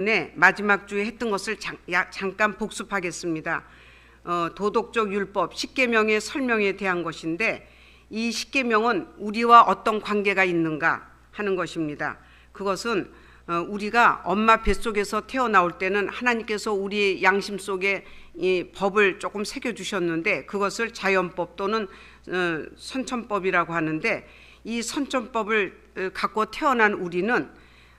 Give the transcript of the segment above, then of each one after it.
네, 마지막 주에 했던 것을 잠깐 복습하겠습니다. 도덕적 율법 10계명의 설명에 대한 것인데, 이 10계명은 우리와 어떤 관계가 있는가 하는 것입니다. 그것은 우리가 엄마 뱃속에서 태어나올 때는 하나님께서 우리의 양심 속에 이 법을 조금 새겨주셨는데, 그것을 자연법 또는 선천법이라고 하는데, 이 선천법을 갖고 태어난 우리는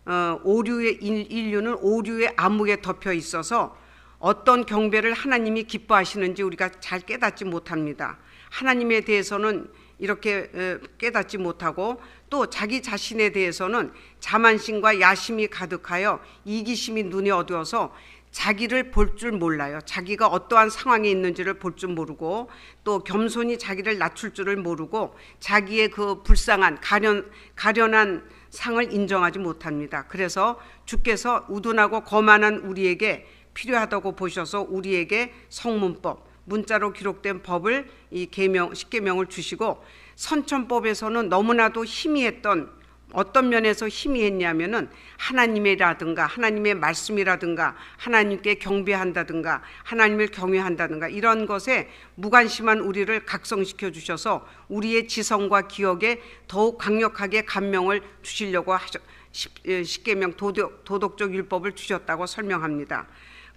인류는 오류의 암흑에 덮여 있어서 어떤 경배를 하나님이 기뻐하시는지 우리가 잘 깨닫지 못합니다. 하나님에 대해서는 이렇게 깨닫지 못하고, 또 자기 자신에 대해서는 자만심과 야심이 가득하여 이기심이 눈이 어두워서 자기를 볼 줄 몰라요. 자기가 어떠한 상황에 있는지를 볼 줄 모르고, 또 겸손히 자기를 낮출 줄을 모르고 자기의 그 불쌍한 가련한 상을 인정하지 못합니다. 그래서 주께서 우둔하고 거만한 우리에게 필요하다고 보셔서 우리에게 성문법, 문자로 기록된 법을 이 계명 10계명을 주시고, 선천법에서는 너무나도 희미했던, 어떤 면에서 희미했냐면은 하나님이라든가 하나님의 말씀이라든가 하나님께 경배한다든가 하나님을 경외한다든가 이런 것에 무관심한 우리를 각성시켜 주셔서 우리의 지성과 기억에 더욱 강력하게 감명을 주시려고 10계명 도덕적 율법을 주셨다고 설명합니다.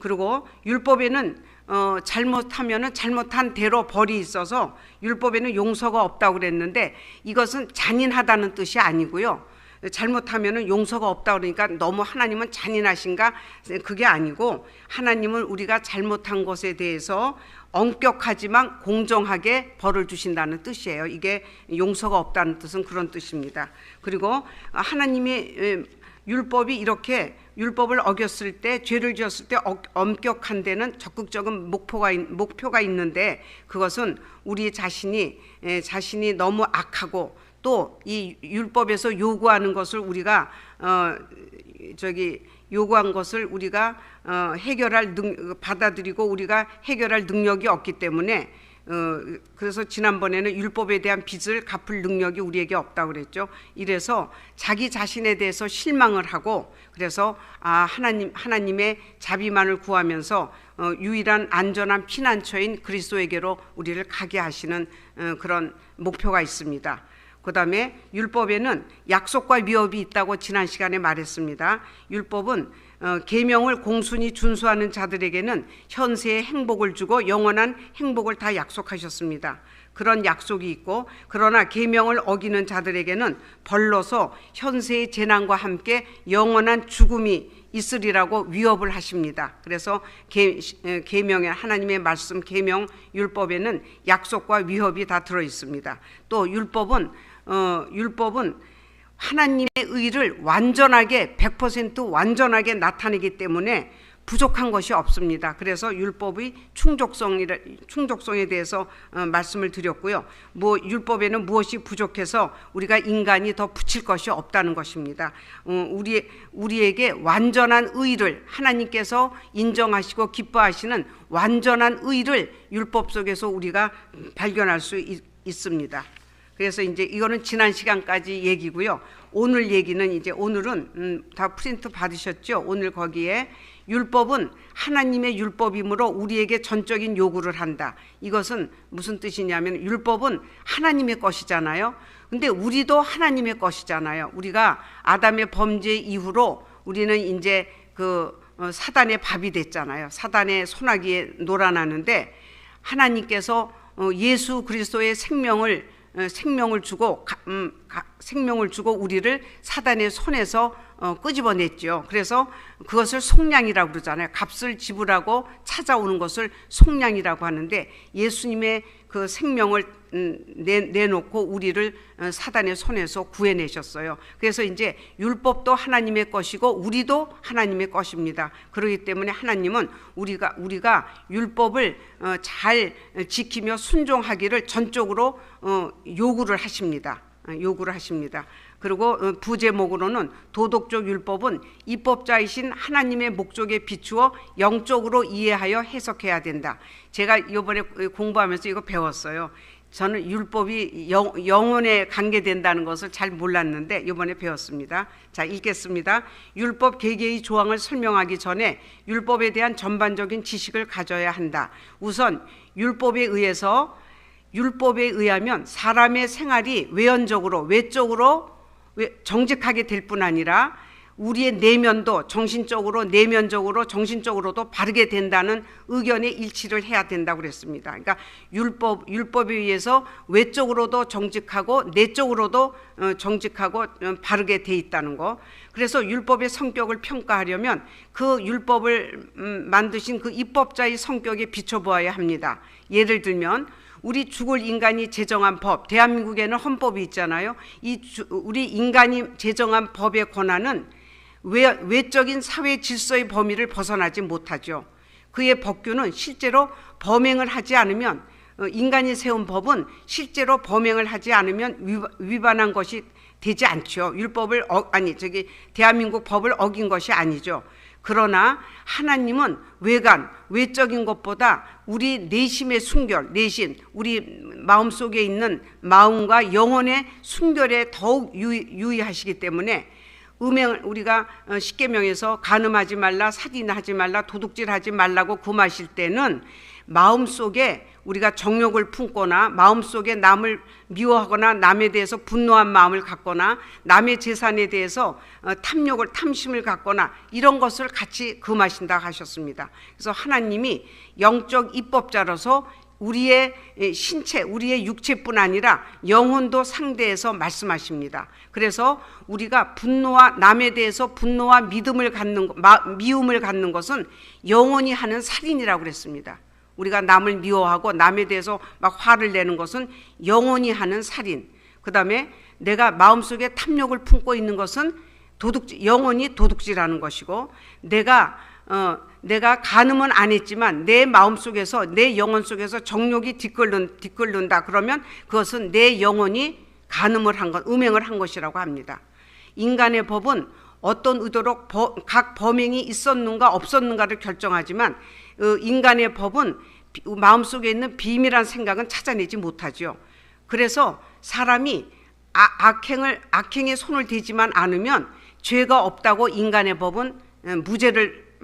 그리고 율법에는 잘못하면은 잘못한 대로 벌이 있어서 율법에는 용서가 없다고 그랬는데, 이것은 잔인하다는 뜻이 아니고요. 잘못하면은 용서가 없다 그러니까 너무 하나님은 잔인하신가, 그게 아니고, 하나님은 우리가 잘못한 것에 대해서 엄격하지만 공정하게 벌을 주신다는 뜻이에요. 이게 용서가 없다는 뜻은 그런 뜻입니다. 그리고 하나님의 율법이 이렇게 율법을 어겼을 때, 죄를 지었을 때 엄격한 데는 적극적인 목표가 있는데, 그것은 우리 자신이 너무 악하고, 또 이 율법에서 요구하는 것을 우리가 요구한 것을 우리가 받아들이고 우리가 해결할 능력이 없기 때문에, 그래서 지난번에는 율법에 대한 빚을 갚을 능력이 우리에게 없다고 그랬죠. 이래서 자기 자신에 대해서 실망을 하고, 그래서 하나님의 자비만을 구하면서 유일한 안전한 피난처인 그리스도에게로 우리를 가게 하시는 그런 목표가 있습니다. 그 다음에 율법에는 약속과 위협이 있다고 지난 시간에 말했습니다. 율법은 계명을 공순히 준수하는 자들에게는 현세의 행복을 주고 영원한 행복을 다 약속하셨습니다. 그런 약속이 있고, 그러나 계명을 어기는 자들에게는 벌로서 현세의 재난과 함께 영원한 죽음이 있으리라고 위협을 하십니다. 그래서 계명에, 하나님의 말씀 계명 율법에는 약속과 위협이 다 들어 있습니다. 또 율법은 하나님의 의를 완전하게 100% 완전하게 나타내기 때문에 부족한 것이 없습니다. 그래서 율법의 충족성에 대해서 말씀을 드렸고요. 율법에는 무엇이 부족해서 우리가 인간이 더 붙일 것이 없다는 것입니다. 우리에게 완전한 의를, 하나님께서 인정하시고 기뻐하시는 완전한 의를 율법 속에서 우리가 발견할 수 있습니다. 그래서 이제 이거는 지난 시간까지 얘기고요. 오늘 얘기는 이제, 오늘은 다 프린트 받으셨죠? 오늘 거기에 율법은 하나님의 율법이므로 우리에게 전적인 요구를 한다. 이것은 무슨 뜻이냐면, 율법은 하나님의 것이잖아요. 근데 우리도 하나님의 것이잖아요. 우리가 아담의 범죄 이후로 우리는 이제 사단의 밥이 됐잖아요. 사단의 손아귀에 놀아나는데, 하나님께서 예수 그리스도의 생명을 주고 우리를 사단의 손에서 끄집어냈죠. 그래서 그것을 속량이라고 그러잖아요. 값을 지불하고 찾아오는 것을 속량이라고 하는데, 예수님의 그 생명을 내놓고 우리를 사단의 손에서 구해내셨어요. 그래서 이제 율법도 하나님의 것이고 우리도 하나님의 것입니다. 그렇기 때문에 하나님은 우리가 율법을 잘 지키며 순종하기를 전적으로 요구를 하십니다. 그리고 부제목으로는 도덕적 율법은 입법자이신 하나님의 목적에 비추어 영적으로 이해하여 해석해야 된다. 제가 이번에 공부하면서 이거 배웠어요. 저는 율법이 영혼에 관계된다는 것을 잘 몰랐는데 이번에 배웠습니다. 자, 읽겠습니다. 율법 개개의 조항을 설명하기 전에 율법에 대한 전반적인 지식을 가져야 한다. 우선 율법에 의하면 사람의 생활이 외적으로 정직하게 될 뿐 아니라 우리의 내면도 정신적으로도 바르게 된다는 의견에 일치를 해야 된다고 그랬습니다. 그러니까 율법에 의해서 외적으로도 정직하고 내적으로도 정직하고 바르게 돼 있다는 거. 그래서 율법의 성격을 평가하려면 그 율법을 만드신 그 입법자의 성격에 비춰보아야 합니다. 예를 들면 우리 죽을 인간이 제정한 법, 대한민국에는 헌법이 있잖아요. 우리 인간이 제정한 법의 권한은 외적인 사회 질서의 범위를 벗어나지 못하죠. 그의 법규는 실제로 범행을 하지 않으면, 인간이 세운 법은 실제로 범행을 하지 않으면 위반한 것이 되지 않죠. 대한민국 법을 어긴 것이 아니죠. 그러나 하나님은 외적인 것보다 우리 내심의 순결, 우리 마음속에 있는 마음과 영혼의 순결에 더욱 유의하시기 때문에 우리가 십계명에서 간음하지 말라, 살인하지 말라, 도둑질하지 말라고 금하실 때는 마음속에 우리가 정욕을 품거나 마음속에 남을 미워하거나 남에 대해서 분노한 마음을 갖거나 남의 재산에 대해서 탐심을 갖거나 이런 것을 같이 금하신다 하셨습니다. 그래서 하나님이 영적 입법자로서 우리의 신체, 우리의 육체뿐 아니라 영혼도 상대해서 말씀하십니다. 그래서 우리가 남에 대해서 분노와 미움을 갖는 것은 영혼이 하는 살인이라고 그랬습니다. 우리가 남을 미워하고 남에 대해서 막 화를 내는 것은 영혼이 하는 살인. 그 다음에 내가 마음속에 탐욕을 품고 있는 것은 영혼이 도둑질하는 것이고, 내가 간음은 안 했지만 내 마음속에서, 내 영혼 속에서 정욕이 뒤끓는다. 그러면 그것은 내 영혼이 음행을 한 것이라고 합니다. 인간의 법은 어떤 의도로 각 범행이 있었는가 없었는가를 결정하지만 인간의 법은 마음속에 있는 비밀한 생각은 찾아내지 못하죠. 그래서 사람이 악행에 손을 대지만 않으면 죄가 없다고 인간의 법은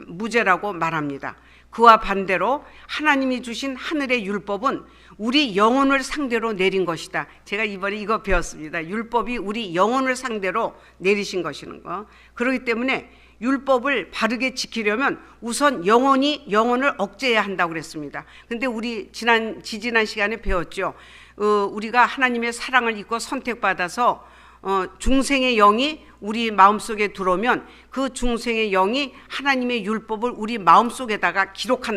무죄라고 말합니다. 그와 반대로 하나님이 주신 하늘의 율법은 우리 영혼을 상대로 내린 것이다. 제가 이번에 이거 배웠습니다. 율법이 우리 영혼을 상대로 내리신 것이는 거. 그렇기 때문에 율법을 바르게 지키려면 우선 영혼을 억제해야 한다고 그랬습니다. 근데 우리 지지난 시간에 배웠죠. 우리가 하나님의 사랑을 입고 선택받아서 중생의 영이 우리 마음속에 들어오면 그 중생의 영이 하나님의 율법을 우리 마음속에다가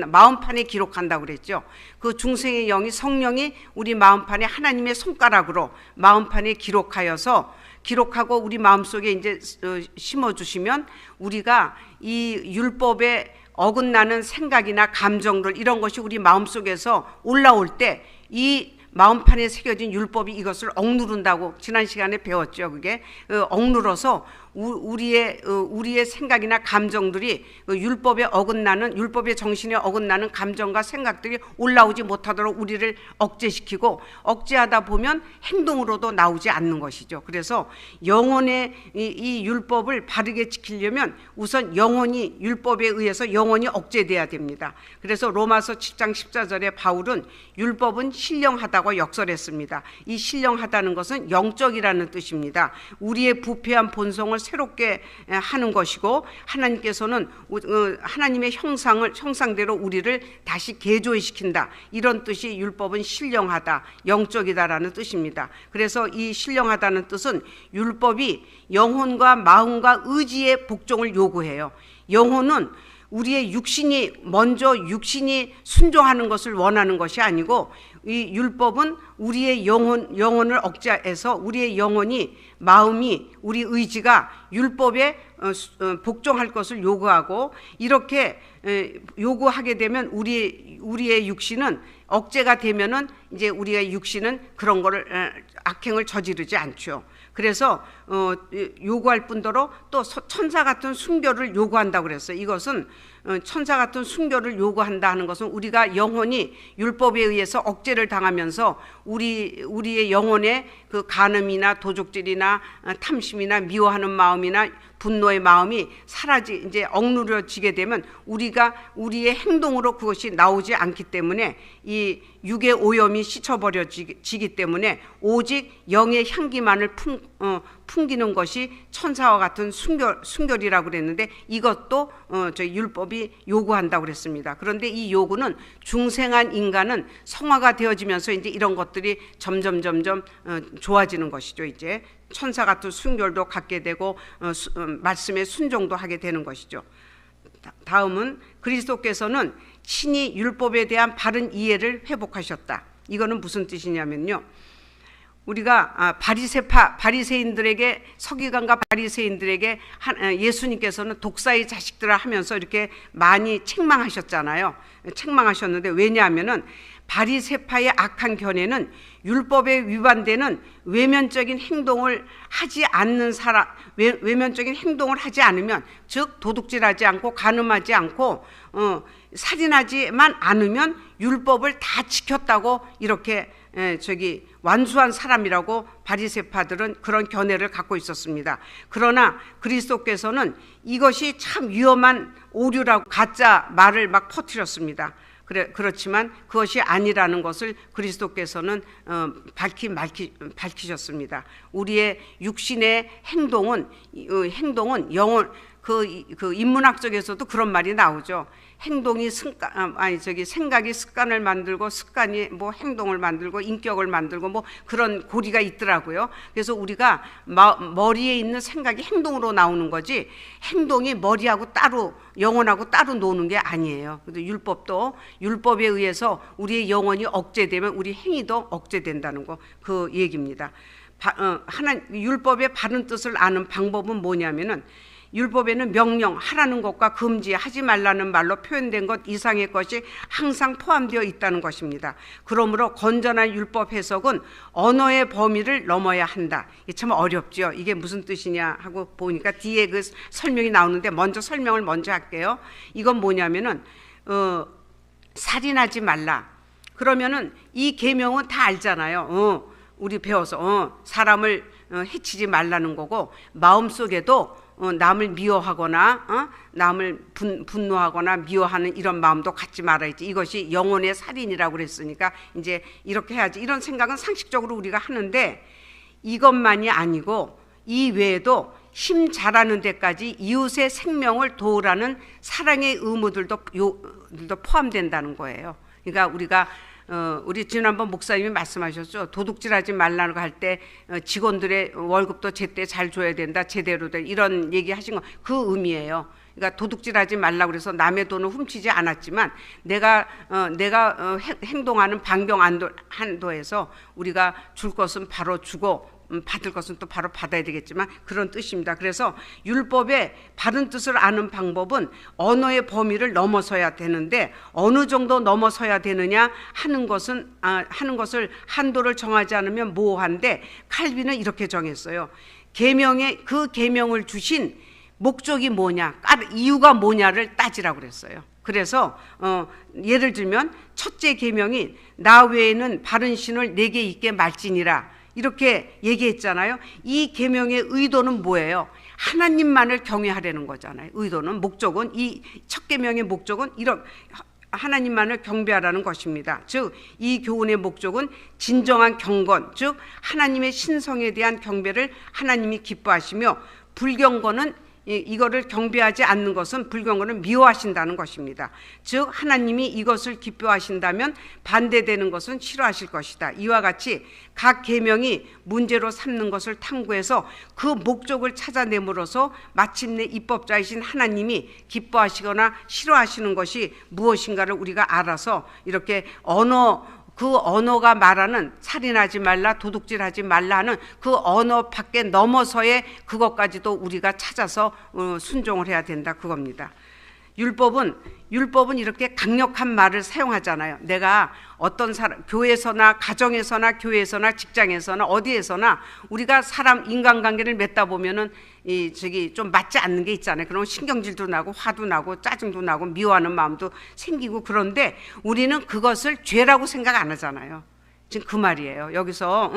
마음판에 기록한다고 그랬죠. 그 중생의 영이, 성령이 우리 마음판에 하나님의 손가락으로 마음판에 기록하고 우리 마음속에 이제 심어주시면 우리가 이 율법에 어긋나는 생각이나 감정들 이런 것이 우리 마음속에서 올라올 때 이 마음판에 새겨진 율법이 이것을 억누른다고 지난 시간에 배웠죠. 그게 억누러서 우리의 생각이나 감정들이 율법의 정신에 어긋나는 감정과 생각들이 올라오지 못하도록 우리를 억제시키고, 억제하다 보면 행동으로도 나오지 않는 것이죠. 그래서 영혼의 이 율법을 바르게 지키려면 우선 율법에 의해서 영혼이 억제돼야 됩니다. 그래서 로마서 7장 14절에 바울은 율법은 신령하다고 역설했습니다. 이 신령하다는 것은 영적이라는 뜻입니다. 우리의 부패한 본성을 새롭게 하는 것이고, 하나님께서는 하나님의 형상대로 우리를 다시 개조시킨다. 이런 뜻이 율법은 신령하다, 영적이다라는 뜻입니다. 그래서 이 신령하다는 뜻은 율법이 영혼과 마음과 의지의 복종을 요구해요. 영혼은 우리의 육신이 순종하는 것을 원하는 것이 아니고, 이 율법은 우리의 영혼을 억제해서 우리의 마음이, 우리 의지가 율법에 복종할 것을 요구하고 이렇게 요구하게 되면 우리의 육신은 억제가 되면은 이제 우리의 육신은 그런 거를 악행을 저지르지 않죠. 그래서 요구할 뿐더러 또 천사 같은 순교를 요구한다고 그랬어요. 이것은 천사 같은 순교를 요구한다 하는 것은 우리가 영혼이 율법에 의해서 억제를 당하면서 우리의 영혼의 그 간음이나 도적질이나 탐심이나 미워하는 마음이나 분노의 마음이 이제 억누러지게 되면 우리의 행동으로 그것이 나오지 않기 때문에 이 육의 오염이 씻어버려지기 때문에 오직 영의 향기만을 풍기는 것이 천사와 같은 순결이라고 그랬는데 이것도 저희 율법이 요구한다고 그랬습니다. 그런데 이 요구는 중생한 인간은 성화가 되어지면서 이제 이런 것들이 점점 좋아지는 것이죠. 이제 천사 같은 순결도 갖게 되고 말씀에 순종도 하게 되는 것이죠. 다음은 그리스도께서는 친히 율법에 대한 바른 이해를 회복하셨다. 이거는 무슨 뜻이냐면요. 우리가 바리새인들에게 서기관과 바리새인들에게 예수님께서는 독사의 자식들아 하면서 이렇게 많이 책망하셨잖아요. 책망하셨는데 왜냐하면은 바리새파의 악한 견해는 율법에 위반되는 외면적인 행동을 하지 않는 사람, 외면적인 행동을 하지 않으면, 즉 도둑질하지 않고 간음하지 않고 살인하지만 않으면 율법을 다 지켰다고 이렇게 완수한 사람이라고 바리새파들은 그런 견해를 갖고 있었습니다. 그러나 그리스도께서는 이것이 참 위험한 오류라고 가짜 말을 막 퍼뜨렸습니다. 그렇지만 그것이 아니라는 것을 그리스도께서는 밝히셨습니다. 우리의 육신의 행동은 영혼 그 인문학적에서도 그런 말이 나오죠. 행동이 생각이 습관을 만들고 습관이 뭐 행동을 만들고 인격을 만들고 뭐 그런 고리가 있더라고요. 그래서 우리가 머리에 있는 생각이 행동으로 나오는 거지 행동이 머리하고 따로 영혼하고 따로 노는 게 아니에요. 그래서 율법도 율법에 의해서 우리의 영혼이 억제되면 우리 행위도 억제된다는 거 그 얘기입니다. 율법의 바른 뜻을 아는 방법은 뭐냐면은 율법에는 명령, 하라는 것과 금지, 하지 말라는 말로 표현된 것 이상의 것이 항상 포함되어 있다는 것입니다. 그러므로 건전한 율법 해석은 언어의 범위를 넘어야 한다. 이게 참 어렵죠. 이게 무슨 뜻이냐 하고 보니까 뒤에 그 설명이 나오는데 설명을 먼저 할게요. 이건 뭐냐면은 살인하지 말라. 그러면은 이 계명은 다 알잖아요. 우리 배워서 사람을 해치지 말라는 거고 마음속에도 남을 미워하거나 남을 분노하거나 미워하는 이런 마음도 갖지 말아야지. 이것이 영혼의 살인이라고 그랬으니까 이제 이렇게 해야지. 이런 생각은 상식적으로 우리가 하는데 이것만이 아니고 이 외에도 힘 잘하는 데까지 이웃의 생명을 도우라는 사랑의 의무들도 포함된다는 거예요. 그러니까 우리 지난번 목사님이 말씀하셨죠. 도둑질하지 말라고 할 때 직원들의 월급도 제때 잘 줘야 된다. 제대로 된 이런 얘기 하신 거 그 의미예요. 그러니까 도둑질하지 말라고 그래서 남의 돈을 훔치지 않았지만 내가 행동하는 반경 한도에서 우리가 줄 것은 바로 주고 받을 것은 또 바로 받아야 되겠지만 그런 뜻입니다. 그래서 율법의 바른 뜻을 아는 방법은 언어의 범위를 넘어서야 되는데 어느 정도 넘어서야 되느냐 하는 것을 한도를 정하지 않으면 모호한데 칼빈은 이렇게 정했어요. 그 계명을 주신 목적이 뭐냐, 이유가 뭐냐를 따지라고 그랬어요. 그래서 예를 들면 첫째 계명이 나 외에는 바른 신을 내게 있게 말지니라 이렇게 얘기했잖아요. 이 계명의 의도는 뭐예요? 하나님만을 경외하려는 거잖아요. 의도는, 목적은, 이 첫 계명의 목적은 이런 하나님만을 경배하라는 것입니다. 즉 이 교훈의 목적은 진정한 경건, 즉 하나님의 신성에 대한 경배를 하나님이 기뻐하시며 불경건은 이거를 경배하지 않는 것은 불경건을 미워하신다는 것입니다. 즉 하나님이 이것을 기뻐하신다면 반대되는 것은 싫어하실 것이다. 이와 같이 각 계명이 문제로 삼는 것을 탐구해서 그 목적을 찾아냄으로써 마침내 입법자이신 하나님이 기뻐하시거나 싫어하시는 것이 무엇인가를 우리가 알아서 이렇게 언어 그 언어가 말하는 살인하지 말라, 도둑질하지 말라 하는 그 언어 밖에 넘어서의 그것까지도 우리가 찾아서 순종을 해야 된다, 그겁니다. 율법은 이렇게 강력한 말을 사용하잖아요. 내가 어떤 사람, 교회에서나 가정에서나 교회에서나 직장에서나 어디에서나 우리가 사람 인간관계를 맺다 보면은 좀 맞지 않는 게 있잖아요. 그럼 신경질도 나고 화도 나고 짜증도 나고 미워하는 마음도 생기고, 그런데 우리는 그것을 죄라고 생각 안 하잖아요. 지금 그 말이에요. 여기서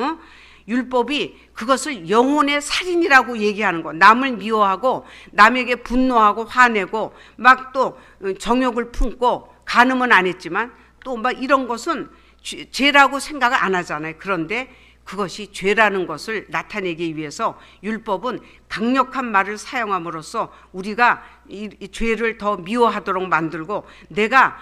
율법이 그것을 영혼의 살인이라고 얘기하는 거. 남을 미워하고 남에게 분노하고 화내고 막 또 정욕을 품고 간음은 안 했지만 또 막 이런 것은 죄라고 생각을 안 하잖아요. 그런데 그것이 죄라는 것을 나타내기 위해서 율법은 강력한 말을 사용함으로써 우리가 이 죄를 더 미워하도록 만들고, 내가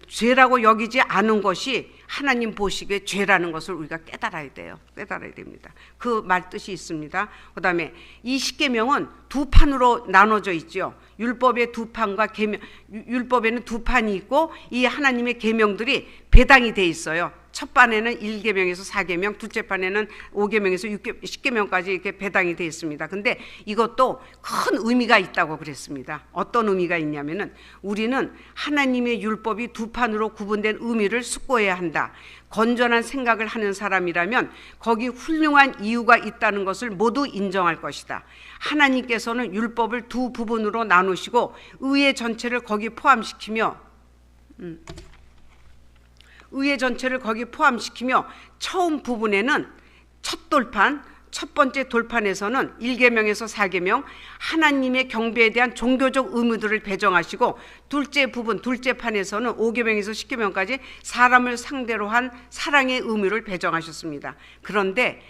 죄라고 여기지 않은 것이 하나님 보시기에 죄라는 것을 우리가 깨달아야 돼요. 깨달아야 됩니다. 그 말 뜻이 있습니다. 그다음에 이 십계명은 두 판으로 나눠져 있죠. 율법의 두 판과 계명, 율법에는 두 판이 있고 이 하나님의 계명들이 배당이 돼 있어요. 첫 판에는 1계명에서 4계명, 둘째 판에는 5계명에서 10계명까지 이렇게 배당이 되어 있습니다. 근데 이것도 큰 의미가 있다고 그랬습니다. 어떤 의미가 있냐면은 우리는 하나님의 율법이 두 판으로 구분된 의미를 숙고해야 한다. 건전한 생각을 하는 사람이라면 거기 훌륭한 이유가 있다는 것을 모두 인정할 것이다. 하나님께서는 율법을 두 부분으로 나누시고 의회 전체를 거기 포함시키며 처음 부분에는 첫 돌판, 첫 번째 돌판에서는 1계명에서 4계명 하나님의 경배에 대한 종교적 의무들을 배정하시고, 둘째 부분, 둘째 판에서는 5계명에서 10계명까지 사람을 상대로 한 사랑의 의무를 배정하셨습니다. 그런데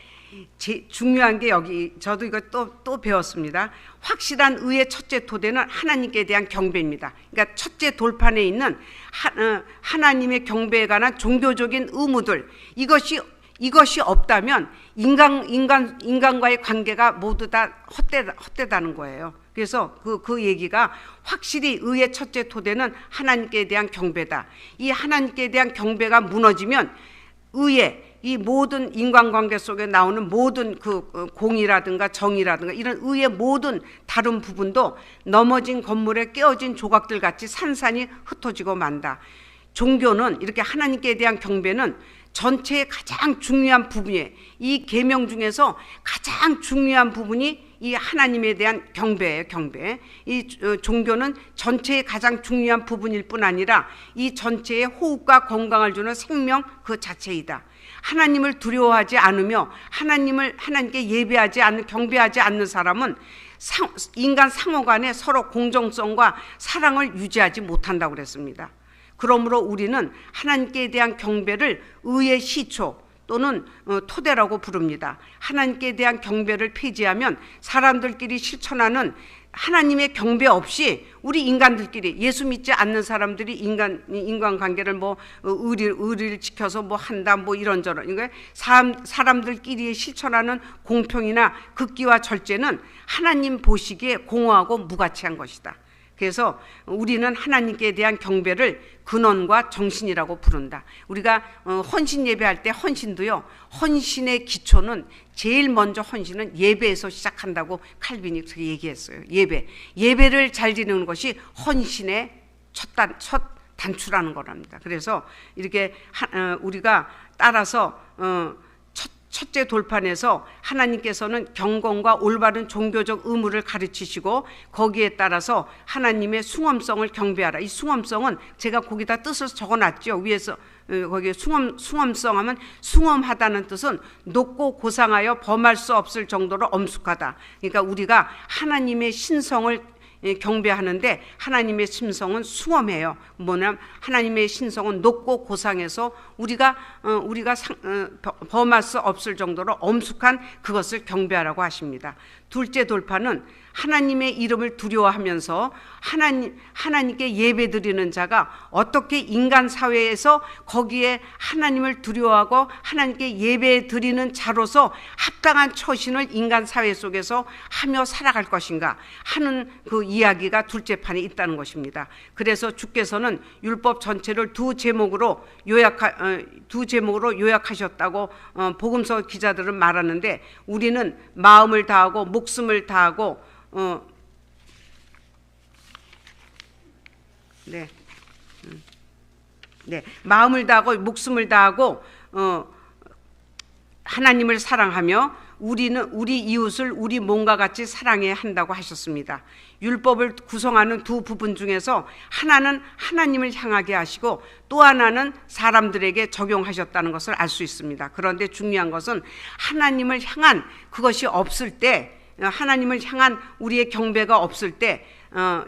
중요한 게 여기, 저도 이거 또 배웠습니다. 확실한 의의 첫째 토대는 하나님께 대한 경배입니다. 그러니까 첫째 돌판에 있는 하나님의 경배에 관한 종교적인 의무들, 이것이 없다면 인간과의 관계가 모두 다 헛되다는 거예요. 그래서 그 얘기가 확실히 의의 첫째 토대는 하나님께 대한 경배다. 이 하나님께 대한 경배가 무너지면 이 모든 인간관계 속에 나오는 모든 그 공이라든가 정의라든가 이런 의의 모든 다른 부분도 넘어진 건물에 깨어진 조각들 같이 산산이 흩어지고 만다. 종교는 이렇게 하나님께 대한 경배는 전체의 가장 중요한 부분이에요. 이 계명 중에서 가장 중요한 부분이 이 하나님에 대한 경배예요. 경배. 이 종교는 전체의 가장 중요한 부분일 뿐 아니라 이 전체의 호흡과 건강을 주는 생명 그 자체이다. 하나님을 두려워하지 않으며 하나님께 예배하지 않는, 경배하지 않는 사람은 인간 상호 간에 서로 공정성과 사랑을 유지하지 못한다고 그랬습니다. 그러므로 우리는 하나님께 대한 경배를 의의 시초 또는 토대라고 부릅니다. 하나님께 대한 경배를 폐지하면 사람들끼리 실천하는 하나님의 경배 없이 우리 인간들끼리, 예수 믿지 않는 사람들이 인간관계를 의리를 지켜서 한다 이런저런, 그러니까 사람들끼리 실천하는 공평이나 극기와 절제는 하나님 보시기에 공허하고 무가치한 것이다. 그래서 우리는 하나님께 대한 경배를 근원과 정신이라고 부른다. 우리가 헌신 예배할 때 헌신도요, 헌신의 기초는 제일 먼저 헌신은 예배에서 시작한다고 칼빈이 그렇게 얘기했어요. 예배를 잘 드리는 것이 헌신의 첫 단추라는 거랍니다. 그래서 이렇게 우리가 따라서 첫째 돌판에서 하나님께서는 경건과 올바른 종교적 의무를 가르치시고 거기에 따라서 하나님의 숭엄성을 경배하라. 이 숭엄성은 제가 거기다 뜻을 적어놨죠. 위에서 거기에 숭엄성 하면 숭엄하다는 뜻은 높고 고상하여 범할 수 없을 정도로 엄숙하다. 그러니까 우리가 하나님의 신성을 경배하는데 하나님의 신성은 숭엄해요. 뭐냐면 하나님의 신성은 높고 고상해서 우리가 범할 수 없을 정도로 엄숙한 그것을 경배하라고 하십니다. 둘째 돌파는 하나님의 이름을 두려워하면서 하나님께 예배드리는 자가 어떻게 인간 사회에서 거기에 하나님을 두려워하고 하나님께 예배드리는 자로서 합당한 처신을 인간 사회 속에서 하며 살아갈 것인가 하는 그 이야기가 둘째 판에 있다는 것입니다. 그래서 주께서는 율법 전체를 두 제목으로 요약하셨다고 복음서 기자들은 말하는데, 우리는 마음을 다하고 목숨을 다하고 마음을 다하고 목숨을 다하고 하나님을 사랑하며 우리 이웃을 우리 몸과 같이 사랑해야 한다고 하셨습니다. 율법을 구성하는 두 부분 중에서 하나는 하나님을 향하게 하시고 또 하나는 사람들에게 적용하셨다는 것을 알 수 있습니다. 그런데 중요한 것은 하나님을 향한 그것이 없을 때, 하나님을 향한 우리의 경배가 없을 때,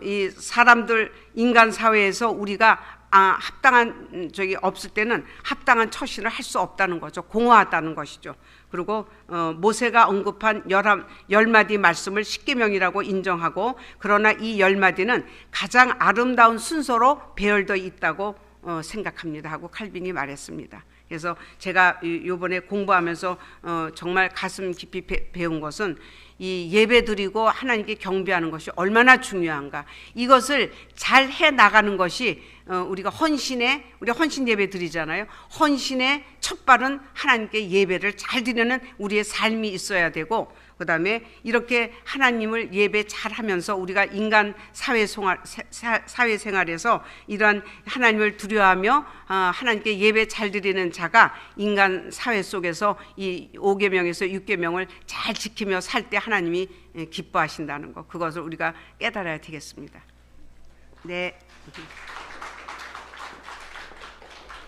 이 사람들 인간 사회에서 우리가 합당한 없을 때는 합당한 처신을 할 수 없다는 거죠. 공허하다는 것이죠. 그리고 모세가 언급한 10마디 말씀을 십계명이라고 인정하고, 그러나 이 10마디는 가장 아름다운 순서로 배열되어 있다고 생각합니다 하고 칼빈이 말했습니다. 그래서 제가 이번에 공부하면서 정말 가슴 깊이 배운 것은 이 예배드리고 하나님께 경배하는 것이 얼마나 중요한가, 이것을 잘 해 나가는 것이 우리가 우리 헌신 예배 드리잖아요. 헌신의 첫발은 하나님께 예배를 잘 드리는 우리의 삶이 있어야 되고, 그 다음에 이렇게 하나님을 예배 잘 하면서 우리가 인간 사회생활에서 이러한 하나님을 두려워하며 하나님께 예배 잘 드리는 자가 인간 사회 속에서 이 5계명에서 6계명을 잘 지키며 살 때 하나님이 기뻐하신다는 것, 그것을 우리가 깨달아야 되겠습니다. 네.